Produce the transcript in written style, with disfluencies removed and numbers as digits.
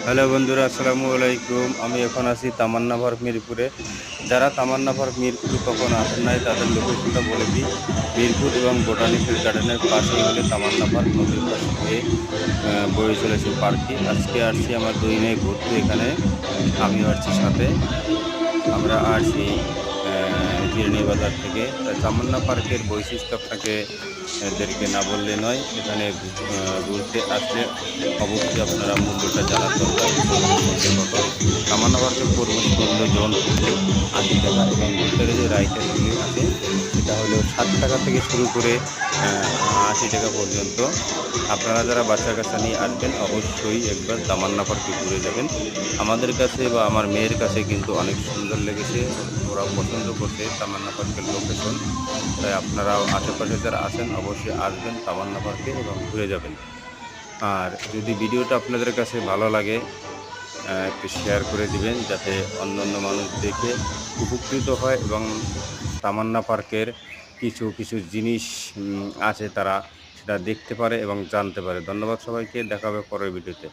Hello বন্ধুরা, আসসালামু আলাইকুম। আমি এখন আছি তামান্না পার্ক মিরপুরে। যারা তামান্না পার্ক মিরপুরে কখনো আসেন নাই তাদের লোকেশনটা বলে দিই। মিরপুর এবং বোটানিক্যাল গার্ডেনের পাশেই হলে তামান্না পার্ক, নদীর পাশ দিয়ে বয়ে চলেছে পার্কটি। আজকে আসছি আমার 2 মেয়ে ঘুরতে এখানে, আমিও আসছি সাথে। আমরা আসি জিরানী বাজার থেকে। তামান্না পার্কের বৈশিষ্ট্য আপনাকে এদেরকে না বললে নয়। এখানে ঘুরতে আসলে অবশ্যই আপনারা মূল্যটা জানার দরকার, প্রবেশ মূল্য কত। তামান্না পার্কের প্রবেশ মূল্য জন প্রতি ৮০ টাকা এবং ভিতরে যে রাইডগুলি আছে সেটা হলো ৭ টাকা থেকে শুরু করে ৮০ টাকা পর্যন্ত। আপনারা যারা বাচ্চা কাচ্চা নিয়ে আসবেন অবশ্যই একবার তামান্না পার্কে ঘুরে যাবেন। আমাদের কাছে বা আমার মেয়ের কাছে কিন্তু অনেক সুন্দর লেগেছে। ওরা পছন্দ করছে তামান্না পার্কের লোকেশন। তাই আপনারাও আশেপাশে যারা আছেন অবশ্যই আসবেন তামান্না পার্কে এবং ঘুরে যাবেন। আর যদি ভিডিওটা আপনাদের কাছে ভালো লাগে একটু শেয়ার করে দিবেন, যাতে অন্যান্য মানুষ দেখে উপকৃত হয় এবং তামান্না পার্কের কিছু কিছু জিনিস আছে তারা সেটা দেখতে পারে এবং জানতে পারে। ধন্যবাদ সবাইকে, দেখা হবে পরের ভিডিওতে।